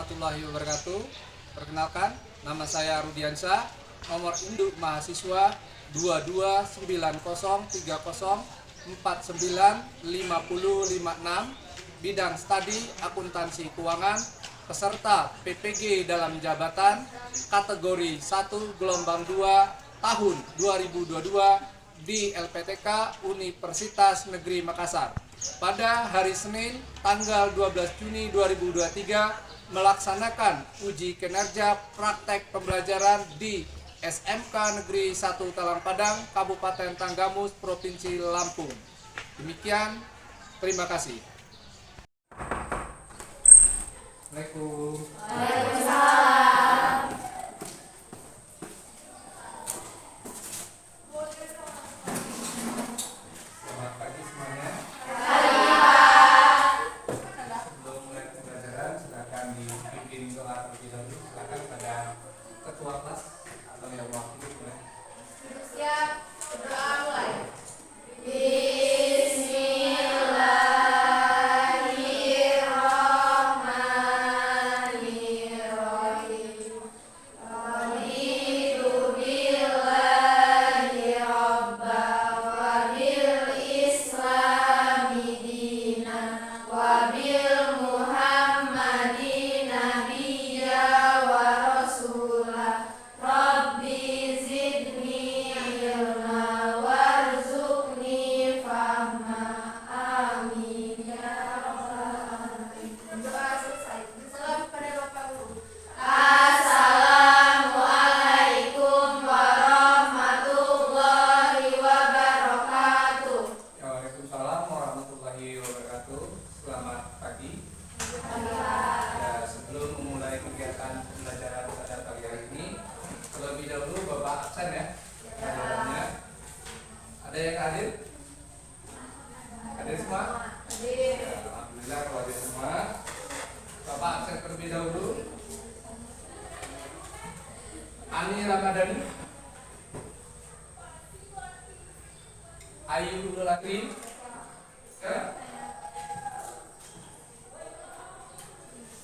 warahmatullahi wabarakatuh. Perkenalkan, nama saya Rudiansyah, nomor induk mahasiswa 229030495056, bidang studi akuntansi keuangan, peserta PPG dalam jabatan, kategori 1 gelombang 2 tahun 2022 di LPTK Universitas Negeri Makassar. Pada hari Senin tanggal 12 Juni 2023 melaksanakan uji kinerja praktek pembelajaran di SMK Negeri 1 Talang Padang, Kabupaten Tanggamus, Provinsi Lampung. Demikian, terima kasih. Assalamualaikum. Waalaikumsalam. Selamat pagi semuanya. Sebelum mulai pembelajaran, silakan dipimpin doa terlebih dahulu. Silakan pada ketua kelas atau yang mewakili boleh. Siap, berdoa mulai. Waalaikumsalam warahmatullahi wabarakatuh. Selamat pagi. Ya, sebelum memulai kegiatan pembelajaran pada pagi hari ini, terlebih dahulu Bapak absen ya. Pelajarannya. Ada yang hadir? Hadir semua? Alhamdulillah kalau hadir semua. Bapak absen terlebih dahulu. Ani Ramadhani, Ayu Nurlatri,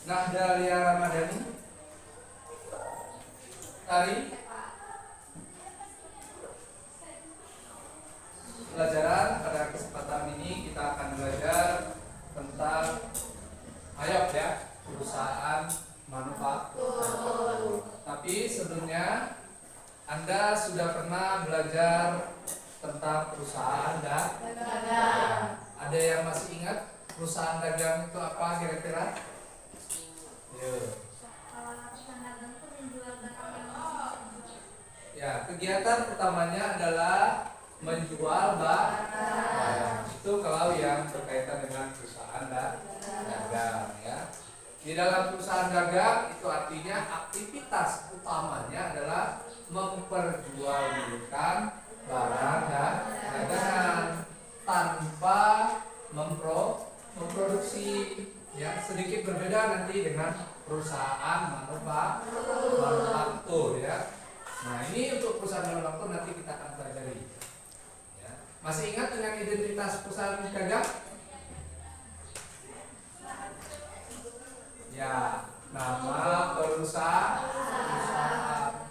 Nahdalia Ramadhani, Tari. Pelajaran pada kesempatan ini kita akan belajar tentang ayat ya, perusahaan manufaktur. Tapi sebelumnya Anda sudah pernah belajar tentang perusahaan dagang. Ada yang masih ingat perusahaan dagang itu apa kira-kira? Ya, kegiatan utamanya adalah menjual barang. Itu kalau yang berkaitan dengan perusahaan dagang ya. Di dalam perusahaan dagang itu artinya aktivitas utamanya adalah memperjualbelikan barang dan dagangan tanpa memproduksi ya, sedikit berbeda nanti dengan perusahaan manufaktur ya. Nah, ini untuk perusahaan manufaktur nanti kita akan pelajari ya. Masih ingat dengan identitas perusahaan dagang? Ya, nama perusahaan.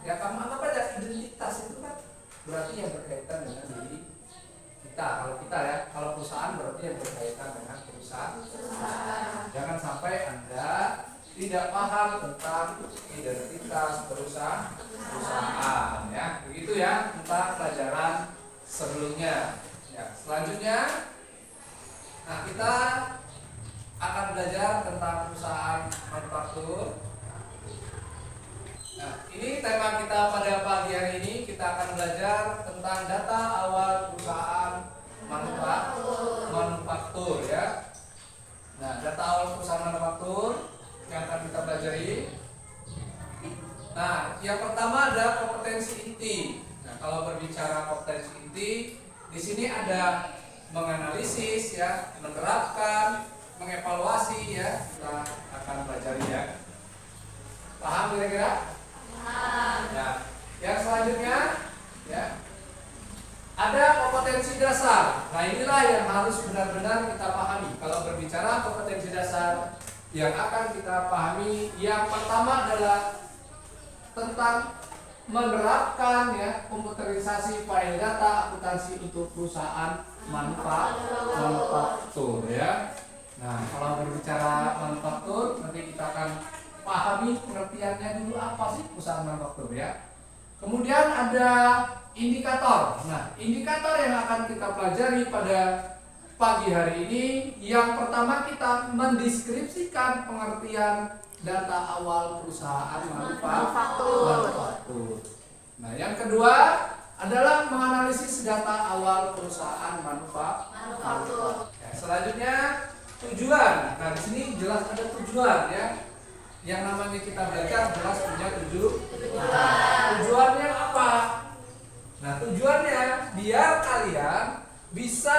Ya, kamu anggap aja identitas itu kan berarti yang berkaitan dengan diri kita. Kalau kita ya, kalau perusahaan berarti yang berkaitan dengan perusahaan. Jangan sampai Anda tidak paham tentang identitas perusahaan ya. Begitu ya tentang pelajaran sebelumnya. Ya, selanjutnya nah kita akan belajar tentang perusahaan manufaktur. Nah, ini tema kita pada pagi hari ini. Kita akan belajar tentang data awal perusahaan manufaktur ya. Nah, data awal perusahaan manufaktur yang akan kita pelajari. Nah, yang pertama ada kompetensi inti. Nah, kalau berbicara kompetensi inti, di sini ada menganalisis ya, menerapkan, mengevaluasi ya, kita akan pelajari ya. Paham kira-kira? Paham. Ya. Yang selanjutnya ya, ada kompetensi dasar. Nah, inilah yang harus benar-benar kita pahami. Kalau berbicara kompetensi dasar yang akan kita pahami. Yang pertama adalah tentang menerapkan ya komputerisasi file data akuntansi untuk perusahaan manufaktur ya. Nah, kalau berbicara manufaktur, nanti kita akan pahami pengertiannya dulu apa sih perusahaan manufaktur ya. Kemudian ada indikator. Nah, indikator yang akan kita pelajari pada pagi hari ini, yang pertama kita mendeskripsikan pengertian data awal perusahaan manufaktur. Nah, yang kedua adalah menganalisis data awal perusahaan manufaktur. Ya, selanjutnya tujuan. Nah, di sini jelas ada tujuan ya. Yang namanya kita belajar jelas punya tujuannya apa? Nah, tujuannya biar kalian bisa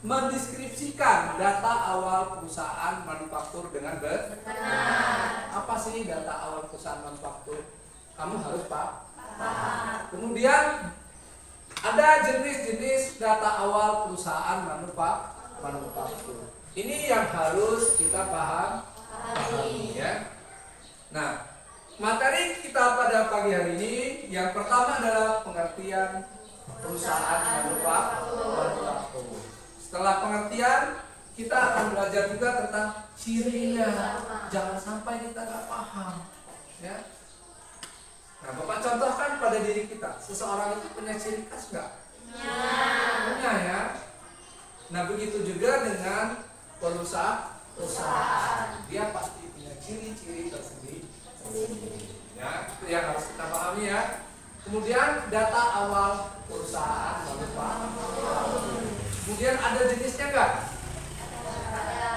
mendeskripsikan data awal perusahaan manufaktur dengan benar. Apa sih data awal perusahaan manufaktur? Kamu harus paham. Kemudian ada jenis-jenis data awal perusahaan manufaktur. Ini yang harus kita pahami ya. Nah, materi kita pada pagi hari ini yang pertama adalah pengertian perusahaan manufaktur. Setelah pengertian, kita akan belajar juga tentang cirinya. Jangan sampai kita nggak paham ya. Nah, Bapak contohkan pada diri kita, seseorang itu punya ciri khas nggak? Punya ya. Nah, begitu juga dengan perusahaan, dia pasti punya ciri-ciri tersendiri. Ya, itu yang harus kita pahami ya. Kemudian data awal perusahaan manufaktur. Kemudian ada jenisnya nggak?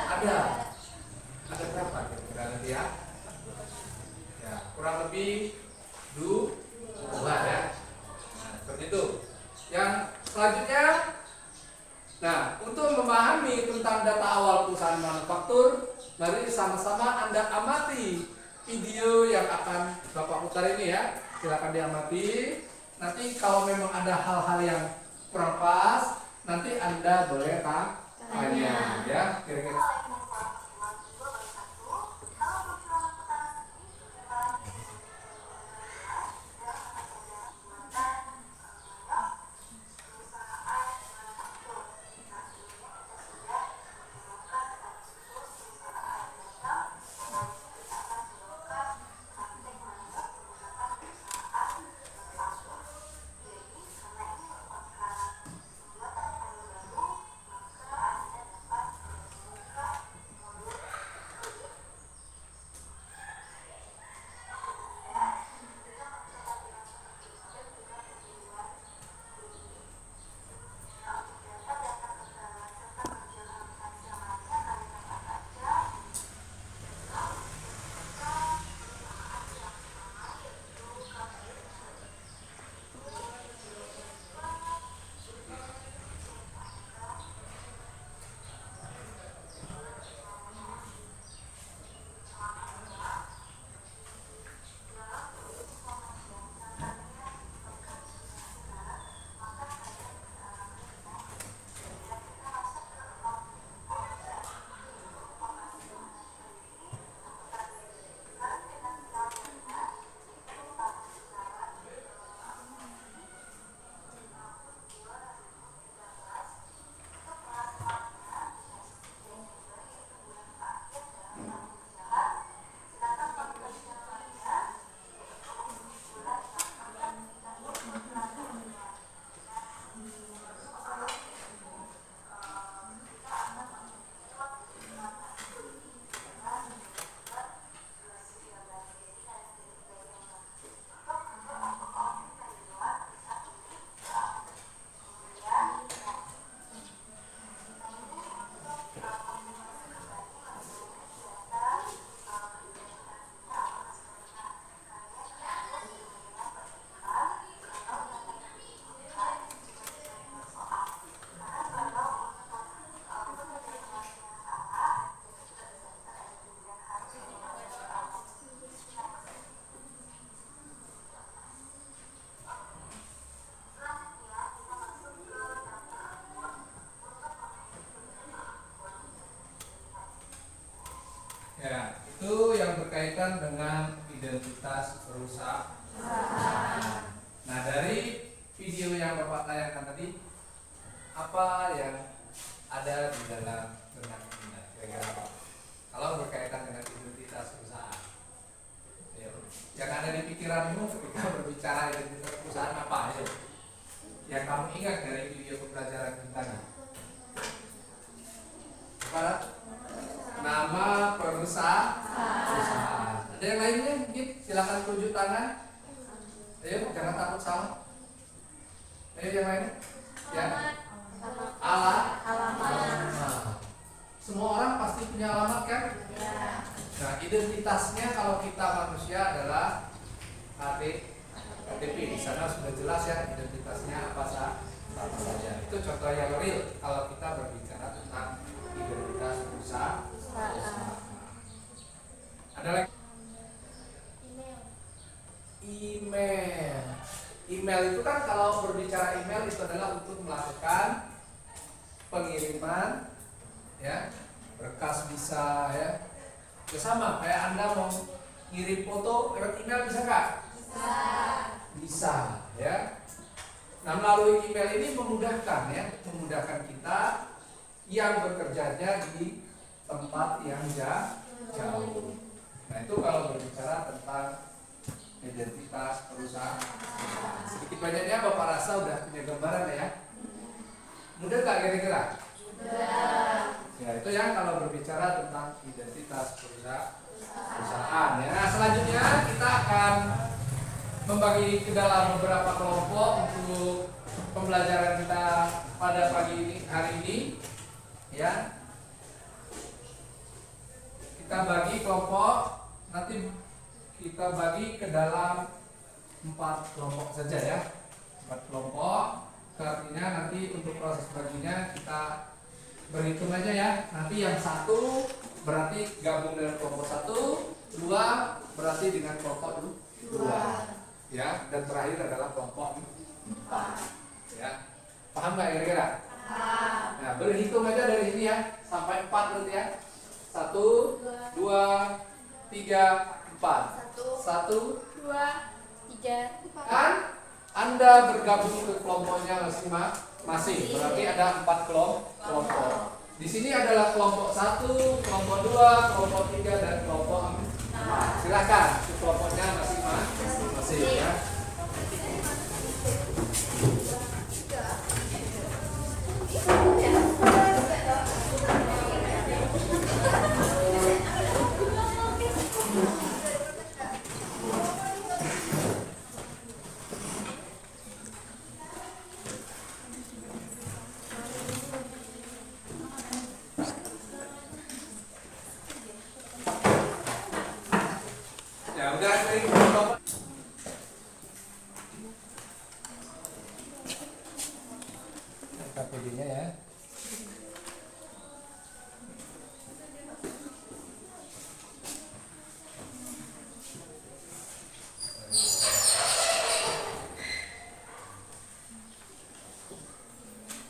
Ada. Ada berapa kira-kira nanti ya? Ya, kurang lebih dua ya. Nah, seperti itu. Yang selanjutnya, nah, untuk memahami tentang data awal perusahaan manufaktur, mari sama-sama Anda amati video yang akan Bapak putar ini ya. Silakan diamati. Nanti kalau memang ada hal-hal yang kurang pas, nanti Anda boleh tanya ya. Kira-kira berkaitan dengan identitas perusahaan. Nah, dari video yang Bapak tayangkan tadi, apa yang ada di dalam benak Anda? Kira-kira apa? Kalau berkaitan dengan identitas perusahaan, yang ada di pikiranmu ketika berbicara identitas perusahaan apa? Ayo, yang kamu ingat dari video pembelajaran kita nih? Apa? Nama perusahaan. Ada yang lainnya mungkin? Silakan tunjuk tangan. Ayo, jangan takut salah. Ayo yang lainnya. Ya. Alamat. Semua orang pasti punya alamat kan? Nah, identitasnya kalau kita manusia adalah KTP. Di sana sudah jelas ya identitasnya apa saja. Itu contoh yang real kalau kita berbicara tentang identitas perusahaan. Ada lagi? Email itu kan kalau berbicara email itu adalah untuk melakukan pengiriman ya, berkas bisa ya. Ya sama kayak Anda mau ngirim foto lewat email bisa nggak? Bisa ya. Nah, melalui email ini memudahkan ya, memudahkan kita yang bekerjanya di tempat yang jauh. Nah, itu kalau berbicara tentang identitas perusahaan. Sedikit banyaknya Bapak rasa udah punya gambaran ya? Mudah nggak kira-kira? Ya, itu yang kalau berbicara tentang identitas perusahaan ya. Nah, selanjutnya kita akan membagi ke dalam beberapa kelompok untuk pembelajaran kita pada hari ini ya. Kita bagi kelompok, nanti kita bagi ke dalam 4 kelompok saja ya. 4 kelompok. Artinya nanti untuk proses baginya kita berhitung aja ya. Nanti yang 1 berarti gabung dengan kelompok 1, 2 berarti dengan kelompok 2. Ya, dan terakhir adalah kelompok 4. Ya. Paham nggak kira-kira? Paham. Nah, berhitung aja dari sini ya sampai 4 berarti ya. 1, 2, 3, 4. 1, 2, 3, 4. Kan Anda bergabung ke kelompoknya masing-masing. Berarti ada 4 kelompok. Di sini adalah kelompok 1, kelompok 2, kelompok 3 dan kelompok 4. Silakan ke kelompoknya masing-masing ya. KPD-nya ya.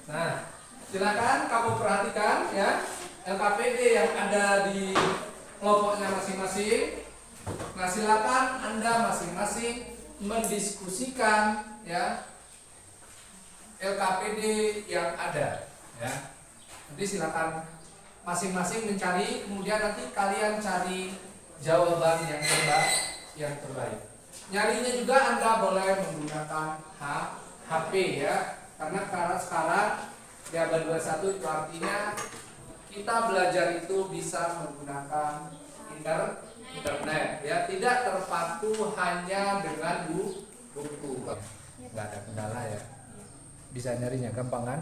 Nah, silakan kamu perhatikan ya LKPD yang ada di kelompoknya masing-masing. Nah, silakan Anda masing-masing mendiskusikan ya LKPD yang ada ya. Nanti silakan masing-masing mencari, kemudian nanti kalian cari jawaban yang terbaik. Nyarinya juga Anda boleh menggunakan HP ya. Karena sekarang di abad 21 itu artinya kita belajar itu bisa menggunakan internet ya, tidak terpaku hanya dengan buku. Nggak ada kendala ya. Bisa nyarinya gampang kan?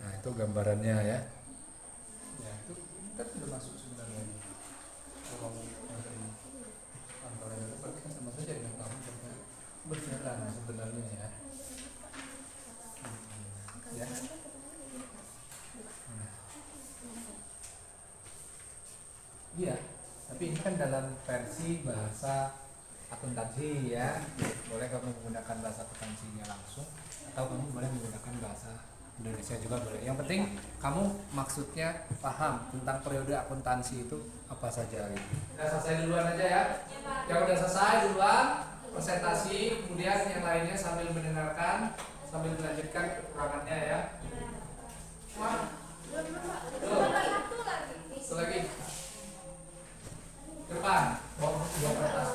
Nah, itu gambarannya ya. Ya, itu kan sudah masuk sebenarnya. Kalau kantornya itu kan sama saja dengan kamu berjalan sebenarnya ya. Ya. Iya, tapi ini kan dalam versi bahasa akuntansi ya. Boleh kamu menggunakan bahasa akuntansinya langsung, atau kamu boleh menggunakan bahasa Indonesia juga boleh. Yang penting kamu maksudnya paham tentang periode akuntansi itu apa saja gitu. Udah selesai duluan aja ya. Yang udah selesai duluan presentasi, kemudian yang lainnya sambil mendengarkan, sambil melanjutkan kekurangannya ya. Satu lagi. Depan. Bawa kertas.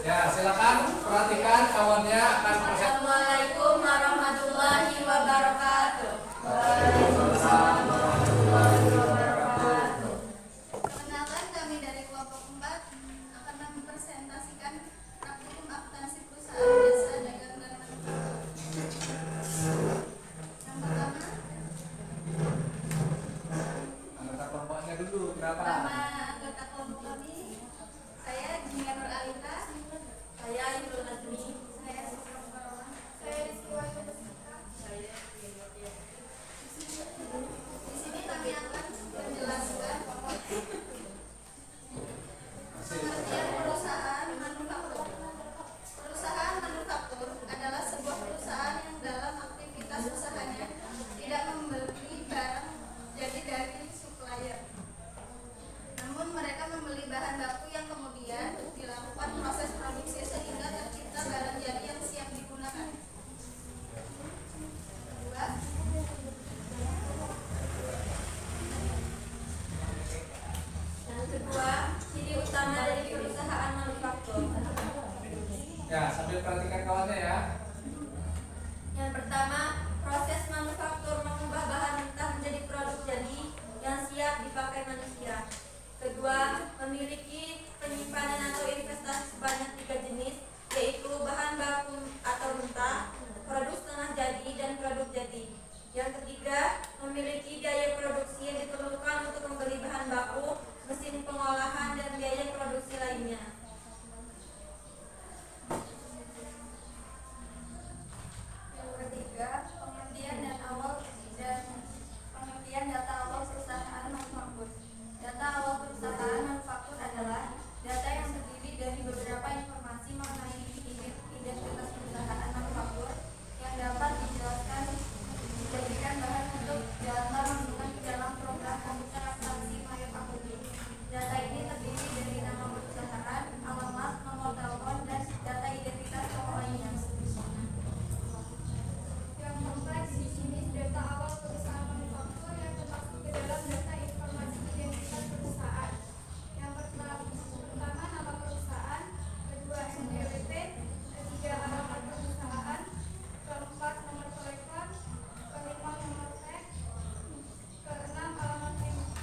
Ya, silakan perhatikan kawannya akan Assalamualaikum warahmatullahi wabarakatuh. Waalaikumsalam warahmatullahi wabarakatuh. Perkenalkan, kami dari kelompok 4 akan mempresentasikan praktikum akuntansi perusahaan jasa dagang dan manufaktur. Yang pertama, Anggota kelompoknya dulu berapa? nama anggota kelompok kami, saya Jimia Nur Alita, saya Ibnu Nazmi, saya Siswa Farolah, saya Rizky Wahyu Mustika. Di sini kami akan menjelaskan pengertian perusahaan manufaktur. Perusahaan manufaktur adalah sebuah perusahaan yang dalam aktivitas usahanya tidak membeli barang jadi dari supplier. Namun mereka membeli bahan baku yang kemudian dilakukan proses produksi sehingga tercipta barang jadi yang siap digunakan. Kedua, ciri utama dari perusahaan manufaktur. Ya, sambil perhatikan kawannya ya. Yang pertama, proses manufaktur mengubah bahan mentah menjadi produk jadi yang siap dipakai manusia. Kedua, memiliki penyimpanan atau investasi sebanyak 3 jenis, yaitu bahan baku atau mentah, produk setengah jadi, dan produk jadi. Yang ketiga, memiliki biaya produksi yang diperlukan untuk membeli bahan baku, mesin pengolahan, dan biaya produksi lainnya. Yang ketiga, pengertian data awal perusahaan manufaktur. Data awal perusahaan manufaktur adalah data yang terdiri dari beberapa informasi mengenai identitas perusahaan manufaktur yang dapat dijelaskan dijadikan bahan untuk data masukan di dalam program komputer abstraksi layar akunting. Data ini terdiri dari nama perusahaan, alamat, nomor telepon, dan data identitas tokoh lainnya. Yang kompleks di sini data awal perusahaan manufaktur yang termasuk ke dalam data informasi identitas perusahaan. Yang pertama nama perusahaan, kedua NPWP, ketiga alamat perusahaan, keempat nomor telepon, kelima nomor tag, keenam alamat email.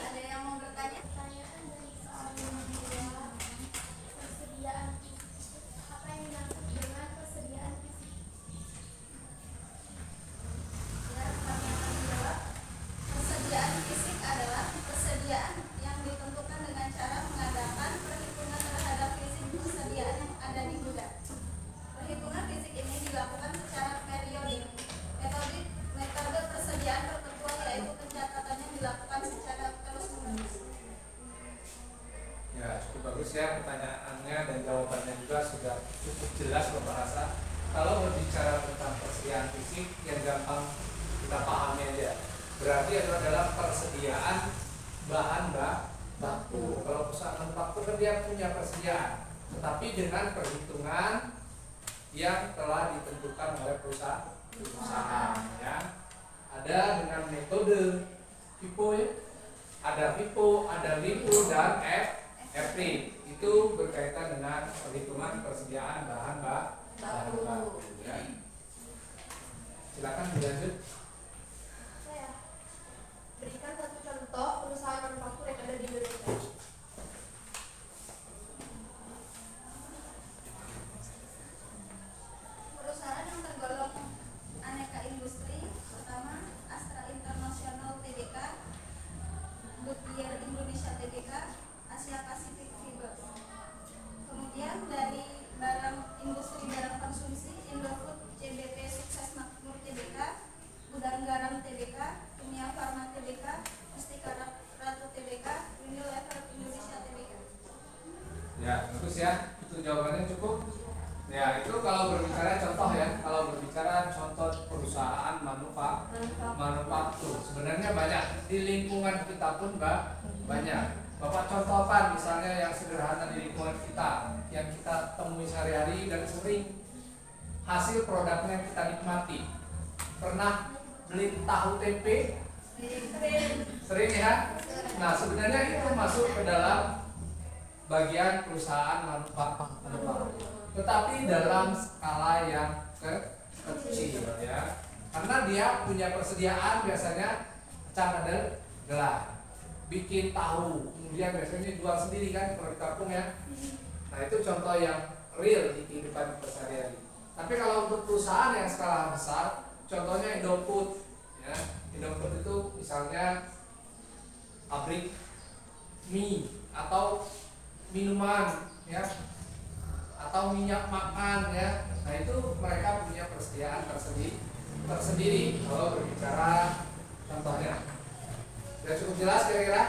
Ada yang mau bertanya? Persediaan fisik. Apa yang dimaksud dengan persediaan fisik? Ya, kami akan menjawab. Persediaan fisik adalah persediaan yang ditentukan dengan cara mengadakan perhitungan terhadap fisik persediaan yang ada di gudang. Perhitungan fisik ini dilakukan secara periodik. Metode persediaan tertentu yaitu pencatatan yang dilakukan secara terus-menerus. Ya, cukup bagus ya pertanyaannya dan jawabannya juga sudah cukup jelas Bapak rasa. Kalau berbicara tentang persediaan fisik yang gampang kita pahami aja, berarti itu adalah persediaan bahan baku. Kalau perusahaan manufaktur kan dia punya persediaan, tetapi dengan perhitungan yang telah ditentukan oleh perusahaan ya. Ada dengan metode FIFO ya. Ada FIFO, ada LIFO dan FRI. Itu itu berkaitan dengan perhitungan persediaan bahan baku. Ya. Silakan dilanjut. Berikan satu contoh perusahaan manufaktur yang ada di Indonesia. Perusahaan yang tergolong aneka industri pertama Astra International Tbk, Goodyear Indonesia Tbk, Asia Pacific Fibers. Kemudian dari barang industri barang konsumsi Indofood CBT Sukses Makmur Tbk, Gudang Garam Tbk, Kimia Farma Tbk, Mustika Ratu Tbk, Unilever Indonesia Tbk. Ya, bagus ya. Itu jawabannya cukup. Ya, itu kalau berbicara contoh ya. Kalau berbicara contoh perusahaan manufaktur, sebenarnya banyak di lingkungan kita pun banyak. Bapak contohkan misalnya yang sederhana di lingkungan kita, yang kita temui sehari-hari dan sering hasil produknya yang kita nikmati. Pernah beli tahu tempe? Sering ya? Nah, sebenarnya itu masuk ke dalam bagian perusahaan manufaktur, tetapi dalam skala yang kecil ya, karena dia punya persediaan biasanya pecah gelar, bikin tahu, kemudian biasanya jual sendiri kan kalau di kampung ya. Nah, itu contoh yang real di kehidupan sehari-hari. Tapi kalau untuk perusahaan yang skala besar, contohnya Indofood ya. Indofood itu misalnya pabrik mie atau minuman ya, atau minyak makan ya. Nah, itu mereka punya persediaan tersendiri kalau berbicara contohnya. Sudah cukup jelas kira-kira?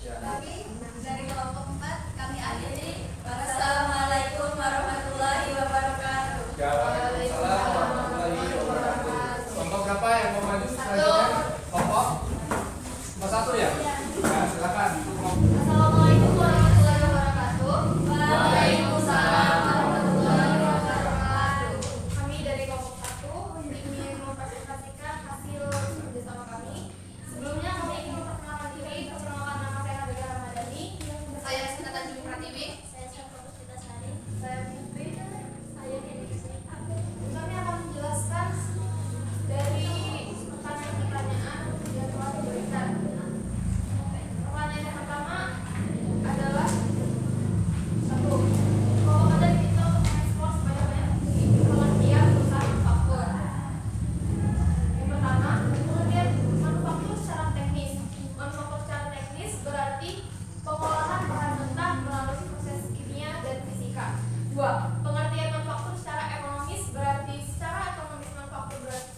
Ya. Kami dari kelompok 4 kami akhiri. Wassalamualaikum warahmatullahi wabarakatuh. Waalaikumsalam warahmatullahi wabarakatuh. Kelompok berapa yang mau maju selanjutnya? Kelompok nomor 1 ya? Ya, silakan. Assalamualaikum warahmatullahi wabarakatuh. Waalaikumsalam warahmatullahi wabarakatuh. Kami dari kelompok 1 ingin mempresentasikan hasil kerjasama kami. Sebelumnya kami ingin memperkenalkan diri. Perkenalkan, nama saya Nabila Ramadhani. Saya Sinta Tanjung Pratiwi. Saya Syafaqah Sari. Saya Putri. Saya Dewi Sri. Kami akan menjelaskan dari pertanyaan-pertanyaan yang telah diberikan. Pertanyaan yang pertama adalah 1. Kalau ada kita untuk mengekspor sebanyak-banyaknya pengertian perusahaan manufaktur. Yang pertama, pengertian manufaktur secara teknis. Manufaktur secara teknis berarti pengolahan bahan mentah melalui proses kimia dan fisika. 2. Pengertian manufaktur secara ekonomis berarti secara ekonomis manufaktur berarti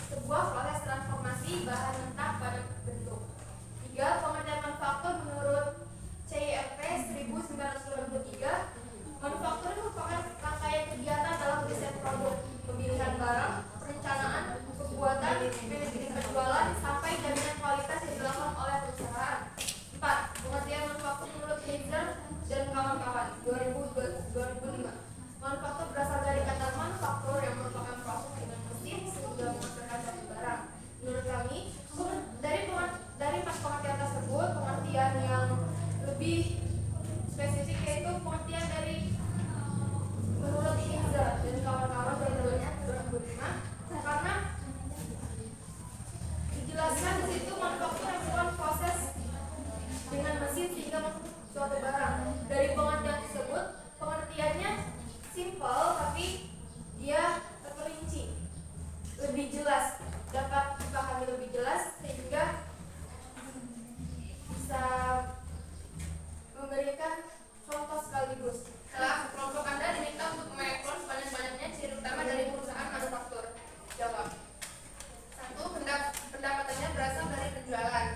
sebuah proses transformasi bahan mentah pada bentuk. 3. Pengertian manufaktur menurut CIRP 1993, manufaktur merupakan rangkaian kegiatan dalam riset produk, pemilihan barang, perencanaan, pembuatan, manajemen penjualan, sampai jaminan kualitas yang dilakukan oleh perusahaan. 4. Pengertian manufaktur menurut Heiser dan kawan-kawan 2005. Manufaktur berasal dari kata manufaktur yang merupakan proses dengan mesin sehingga menghasilkan satu barang. Menurut kami, dari 4 pengertian tersebut, pengertian yang lebih spesifik yaitu pengertian dari menurut Heiser dan kawan-kawan dari 2005, karena dijelaskan di situ manufaktur merupakan proses dengan mesin sehingga suatu barang. Dari pengertian tersebut, pengertiannya simple tapi dia terperinci, lebih jelas, dapat dipahami lebih jelas sehingga bisa memberikan contoh sekaligus. Setelah kelompok Anda diminta untuk mengekspor sebanyak-banyaknya ciri utama dari perusahaan manufaktur. Jawab. 1. Pendapatannya berasal dari penjualan.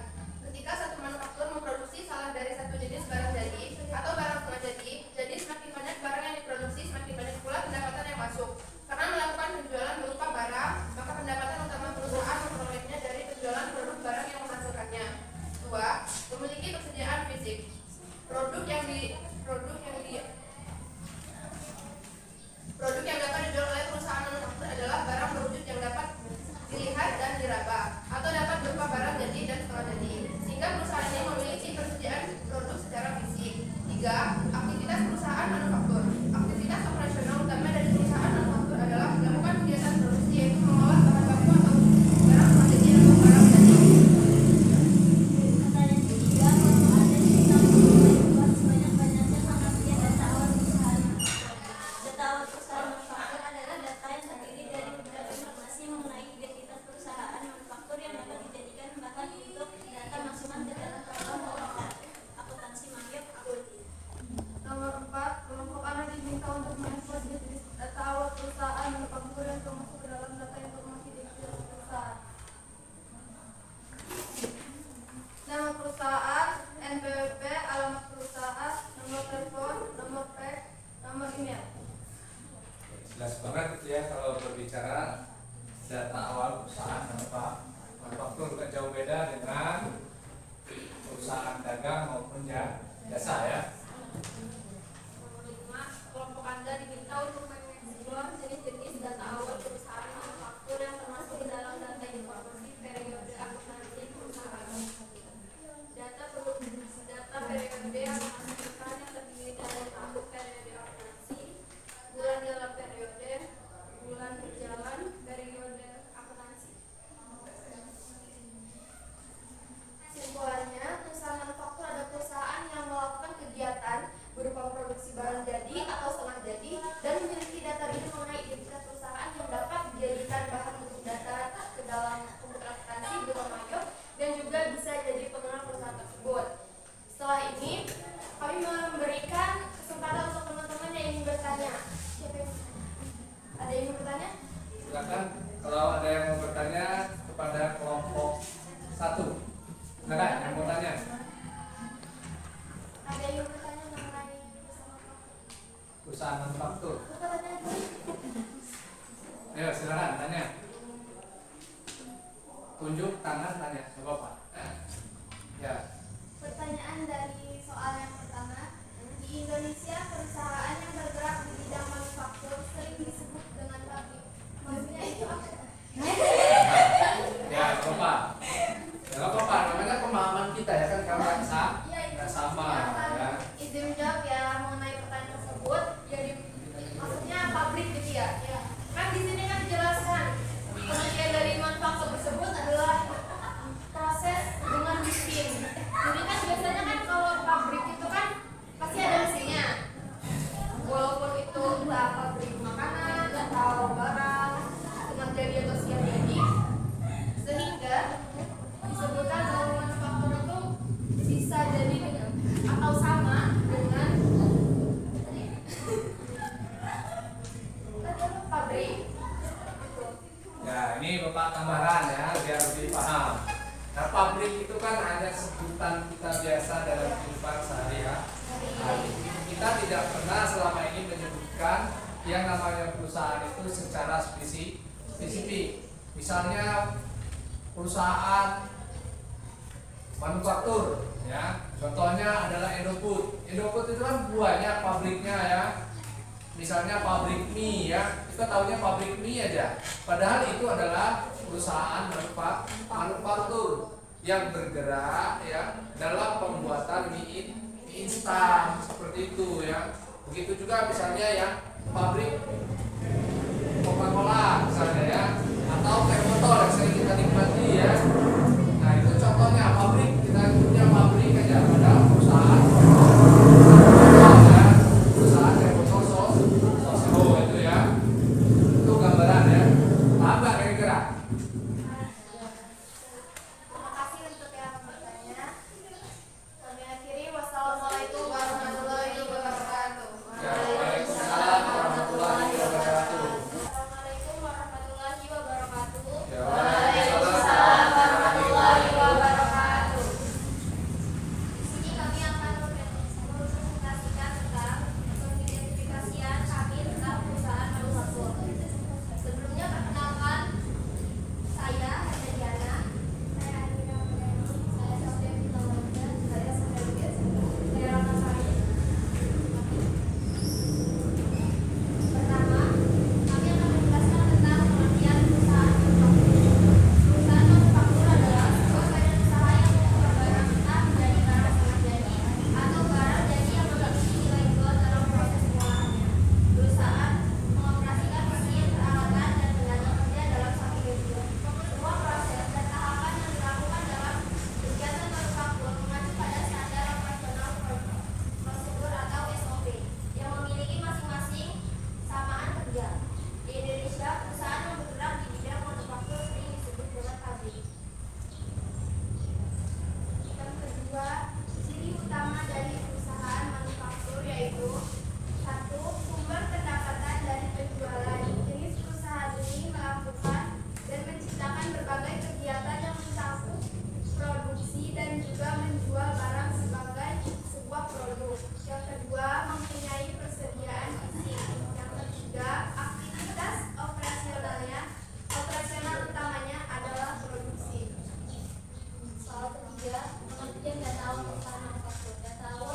Ketika satu manufaktur memproduksi salah dari satu jenis barang jadi atau barang setengah jadi semakin banyak barang yang diproduksi, semakin banyak pula pendapatan yang masuk. Karena melakukan penjualan berupa barang, maka pendapatan utama perusahaan memperolehnya dari penjualan produk barang yang menghasilkannya. 2. Memiliki persediaan fisik. Produk yang biasa ya. Nomor 5, kelompok Anda diminta untuk mengeksplor jenis-jenis data awal perusahaan manufaktur yang termasuk di dalam data informasi periode akuntansi perusahaan. Data periode akuntansi perusahaan yang terdiri dari tahun periode akuntansi, bulan dalam periode, bulan berjalan periode akuntansi. Simpulannya, perusahaan manufaktur adalah perusahaan yang melakukan kegiatan berupa produksi barang jadi atau setengah jadi dan memiliki data real mengenai identitas perusahaan yang dapat dijadikan bahan untuk data ke dalam komputer akuntansi berupa mayop dan juga bisa jadi pengenal perusahaan tersebut. Setelah ini, kami memberikan kesempatan untuk teman-teman yang ingin bertanya. Ada yang ingin bertanya? Silakan kalau ada yang mau bertanya kepada kelompok 1. Silakan yang mau tanya. Ada yang ingin bertanya mengenai Perusahaan manufaktur. pertanyaan dulu? Ayo silakan tanya. Tunjuk tangan tanya, nggak apa-apa. Ya. Pertanyaan dari soal yang pertama, di Indonesia perusahaan yang bergerak di bidang manufaktur sering disebut dengan pabrik. Maksudnya itu apa? Ya, nggak apa-apa. Ya, nggak apa-apa. Namanya pemahaman kita ya kan kalau nggak sama ya. Izin menjawab ya mengenai pertanyaan tersebut. Jadi maksudnya pabrik gitu ya? Ya. Kan di sini kan dijelaskan pengertian dari manufaktur tersebut adalah proses dengan mesin. Jadi kan biasanya kan kalau pabrik itu kan pasti ada mesinnya. Walaupun itu entah pabrik makanan atau barang dengan jadi atau siap jadi, sehingga disebutkan bahwa manufaktur itu bisa jadi dengan atau sama dengan pabrik. Ya, ini Bapak tambahan ya biar lebih paham. Nah, pabrik itu kan hanya sebutan kita biasa dalam kehidupan sehari-hari. Kita tidak pernah selama ini menyebutkan yang namanya perusahaan itu secara spesifik. Misalnya perusahaan manufaktur, ya. Contohnya adalah Indofood. Indofood itu kan banyak pabriknya ya. Misalnya pabrik mie ya, kita tahunya pabrik mie aja. Padahal itu adalah perusahaan manufaktur yang bergerak ya dalam pembuatan mie instan seperti itu ya. Begitu juga misalnya yang pabrik Coca-Cola misalnya ya, atau kayak motor yang sering kita nikmati ya. Nah itu contohnya pabrik, kita punya pabrik aja padahal perusahaan ya, perusahaan kayak motor Sosro itu ya. Itu gambaran ya. Paham nggak kira-kira? Terima kasih untuk yang bertanya. Kami akhiri, wassalamualaikum warahmatullahi wabarakatuh. Ya, waalaikumsalam warahmatullahi wabarakatuh. Assalamualaikum warahmatullahi wabarakatuh. Ya, Waalaikumsalam warahmatullahi wabarakatuh. Di sini kami akan mempresentasikan tentang pengidentifikasian kami tentang perusahaan manufaktur. Sebelumnya perkenalkan, saya Hana Diana, saya Adina Mudani, saya Sofia Fitawanda, saya Sofia Lugis, saya Rana Sari. Pertama, kami akan menjelaskan tentang pengertian perusahaan manufaktur. Perusahaan manufaktur adalah sebuah badan usaha yang mengubah barang mentah menjadi barang setengah jadi atau barang jadi yang memiliki nilai jual dalam proses pengolahannya. Perusahaan mengoperasikan mesin, peralatan, dan tenaga kerja dalam satu gedung. Semua proses dan tahapan yang dilakukan dalam kegiatan manufaktur mengacu pada standar operasional prosedur atau SOP yang memiliki masing-masing samaan kerja. Di Indonesia, perusahaan yang bergerak di bidang manufaktur sering disebut dengan pabrik. Yang kedua, ciri utama dari perusahaan manufaktur yaitu 1. Sumber pendapatan dari penjualan. Jenis perusahaan ini melakukan dan menciptakan berbagai kegiatan yang mencakup produksi dan juga menjual barang sebagai sebuah produk. Yang kedua, mempunyai persediaan fisik. Yang ketiga, aktivitas operasional utamanya adalah produksi. Soal ketiga, pengertian data awal perusahaan manufaktur. Data awal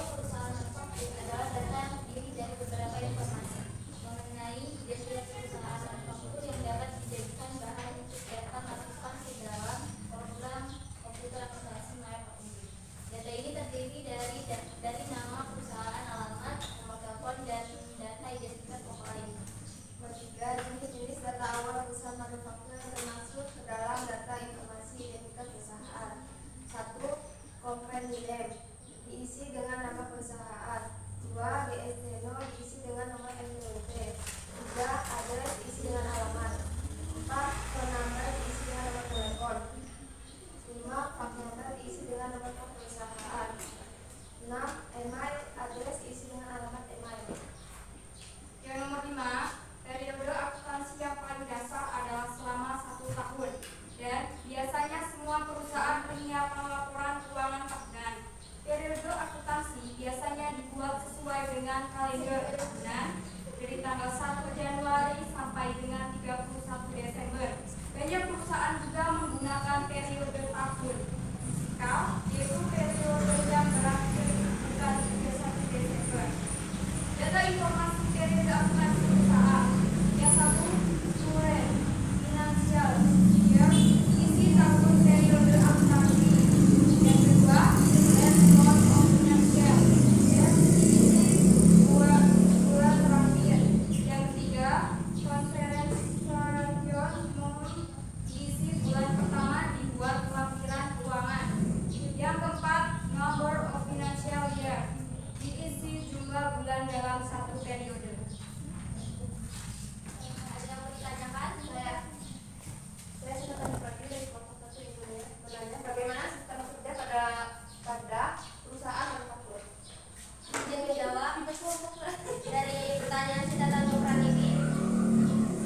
bulan kalender tahunan dari tanggal 1 Januari sampai dengan 31 Desember. Banyak perusahaan juga menggunakan periode tahun fiskal, yaitu periode yang berakhir bukan 31 Desember. Data informasi periode akuntansi perusahaan. Yang satu, current financial year, isi tahun periode akuntansi. Yang kedua, record of financial year, isi bulan terakhir. Yang ketiga, conference month, isi bulan pertama dibuat pelaporan keuangan. Yang keempat, number of financial year, diisi jumlah bulan dalam satu periode. Ada yang mau ditanyakan? Saya sudah tanya lagi dari kelompok 1 Ibu ya. Bertanya bagaimana sistem kerja pada perusahaan manufaktur. Izin menjawab dari pertanyaan catatan Nurani ini.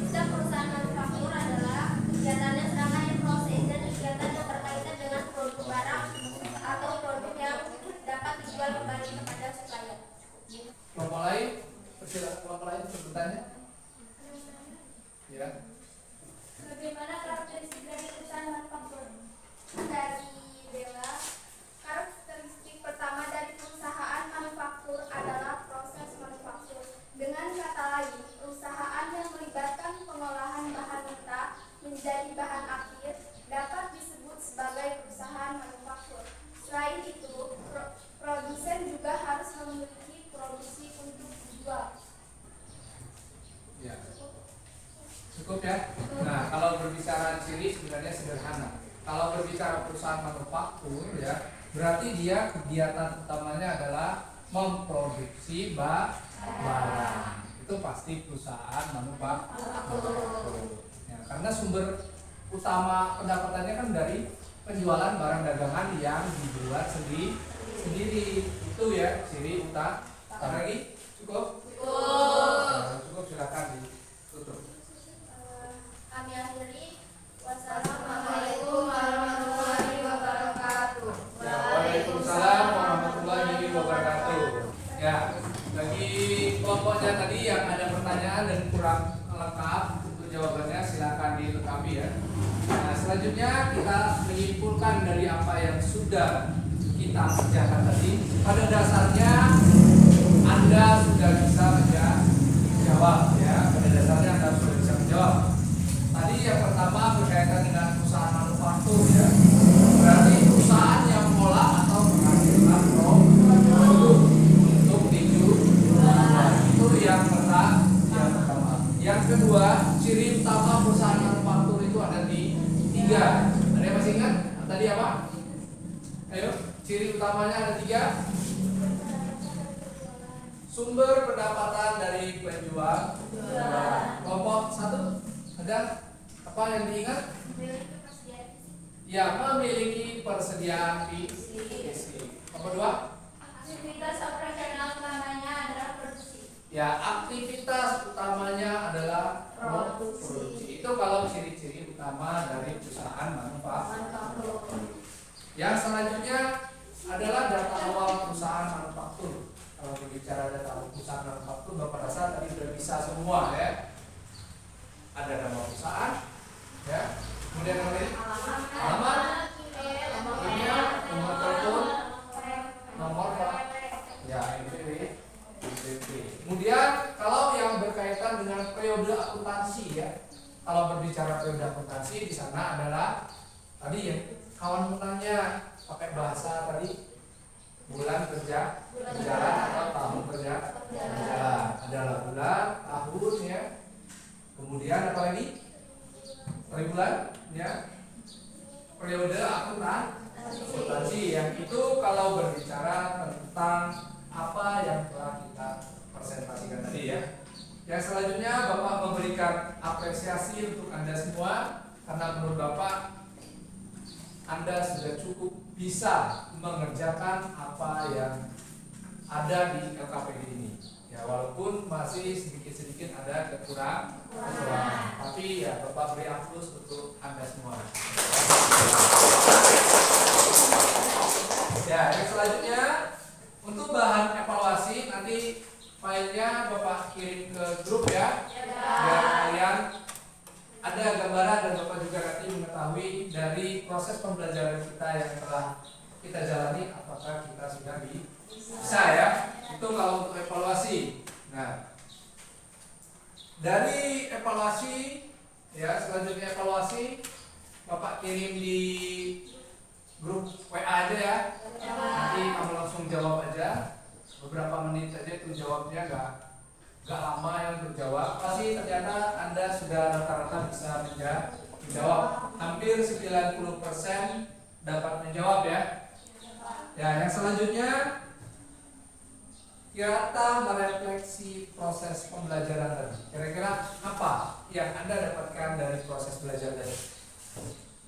Sistem perusahaan manufaktur adalah kegiatannya serangkaian proses dan kegiatan yang berkaitan dengan produk barang atau produk yang dapat dijual kembali kepada supplier. Kelompok lain, kelompok lain bertanya. Ya. Bagaimana karakteristik dari perusahaan manufaktur? Dari Bella, karakteristik pertama dari perusahaan manufaktur adalah proses manufaktur. Dengan kata lain, perusahaan yang melibatkan pengolahan bahan mentah menjadi bahan akhir dapat disebut sebagai perusahaan manufaktur. Selain itu, produsen juga harus memiliki produksi untuk dijual. Ya. Cukup ya. Nah, kalau berbicara ciri sebenarnya sederhana. Kalau berbicara perusahaan manufaktur ya, berarti dia kegiatan utamanya adalah memproduksi barang. Itu pasti perusahaan manufaktur. Ya, karena sumber utama pendapatannya kan dari penjualan barang dagangan yang dibuat sendiri. Itu ya ciri utama. Lagi cukup? Cukup, silakan ditutup. Kami akhiri. Wassalamualaikum warahmatullahi wabarakatuh. Ya, waalaikumsalam warahmatullahi wabarakatuh. Ya, bagi kelompoknya tadi yang ada pertanyaan dan kurang lengkap untuk jawabannya silakan dilengkapi ya. Nah, selanjutnya kita menyimpulkan dari apa yang sudah kita kerjakan tadi. Pada dasarnya Anda sudah bisa menjawab ya. Pada dasarnya Anda sudah bisa menjawab. Tadi yang pertama berkaitan dengan perusahaan manufaktur ya. Berarti perusahaan yang mengolah atau menghasilkan produk untuk dijual. Itu yang pertama. Yang kedua, ciri utama perusahaan manufaktur itu ada di 3. Ada yang masih ingat? Tadi apa? Ayo, ciri utamanya ada 3. Sumber pendapatan dari penjual. Kelompok 1 ada apa yang diingat? Ya, memiliki persediaan fisik. Kelompok 2? Aktivitas operasional utamanya adalah produksi. Ya, aktivitas utamanya adalah produksi. Itu kalau ciri-ciri utama dari perusahaan manufaktur. Yang selanjutnya adalah data awal perusahaan manufaktur. Kalau berbicara data awal perusahaan manufaktur, Bapak rasa tadi sudah bisa semua ya. Ada nama perusahaan, ya. Kemudian alamat, email, nomor telepon, nomor ya NPWP. Kemudian kalau yang berkaitan dengan periode akuntansi ya, kalau berbicara periode akuntansi di sana adalah tadi ya kawan bertanya pakai bahasa tadi bulan kerja berjalan atau tahun kerja berjalan, adalah bulan, tahun ya. Kemudian apa lagi? Bulan ya. Periode akuntansi yang itu kalau berbicara tentang apa yang telah kita presentasikan tadi ya. Yang selanjutnya Bapak memberikan apresiasi untuk Anda semua karena menurut Bapak Anda sudah cukup bisa mengerjakan apa yang ada di LKPD ini. Ya walaupun masih sedikit-sedikit ada kekurangan, tapi ya Bapak beri aplaus untuk Anda semua. Ya, yang selanjutnya untuk bahan evaluasi nanti filenya Bapak kirim ke grup ya, biar kalian ada gambaran dan Bapak juga nanti mengetahui dari proses pembelajaran kita yang telah kita jalani apakah kita sudah bisa ya. Itu kalau untuk evaluasi. Nah, dari evaluasi ya, selanjutnya evaluasi Bapak kirim di grup WA aja ya. Nanti kamu langsung jawab aja. Beberapa menit aja itu jawabnya, nggak lama yang berjawab. Pasti ternyata Anda sudah rata-rata bisa menjawab. Hampir 90% dapat menjawab ya. Ya, yang selanjutnya kita merefleksi proses pembelajaran tadi. Kira-kira apa yang Anda dapatkan dari proses belajar tadi?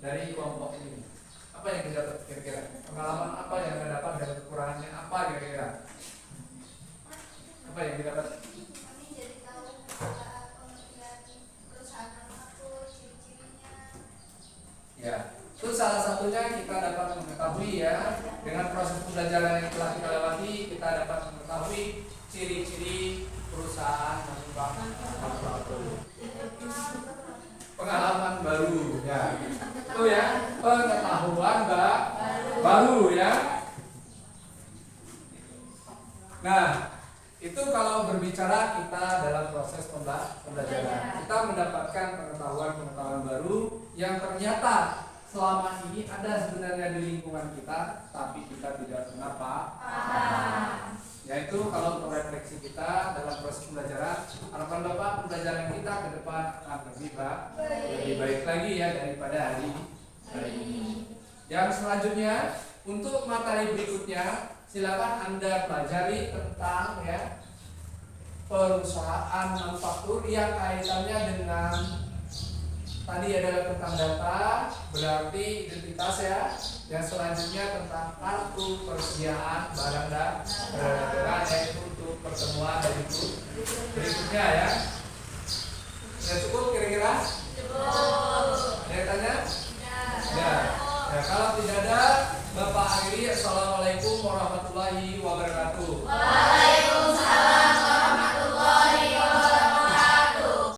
Dari kelompok ini. Apa yang kita dapat kira-kira? Pengalaman apa yang Anda dapat dan kekurangannya apa kira-kira? Apa yang didapat? Kami jadi tahu pengertian perusahaan manufaktur, ciri-cirinya. Ya, itu salah satunya kita dapat mengetahui ya, dengan proses pembelajaran yang telah kita lewati, kita dapat mengetahui ciri-ciri perusahaan manufaktur. Pengalaman baru ya, itu ya, pengetahuan baru ya. Nah, itu kalau berbicara kita dalam proses pembelajaran, kita mendapatkan pengetahuan baru yang ternyata selama ini ada sebenarnya di lingkungan kita, tapi kita tidak pernah paham. Yaitu kalau untuk refleksi kita dalam proses pembelajaran, harapan Bapak pembelajaran kita ke depan akan lebih baik lagi ya daripada hari ini. Yang selanjutnya untuk materi berikutnya, silakan Anda pelajari tentang ya perusahaan manufaktur yang kaitannya dengan tadi adalah tentang data, berarti identitas ya. Yang selanjutnya tentang kartu persediaan barang dan dagangan, yaitu untuk pertemuan dan itu berikutnya ya. Sudah cukup kira-kira? Cukup.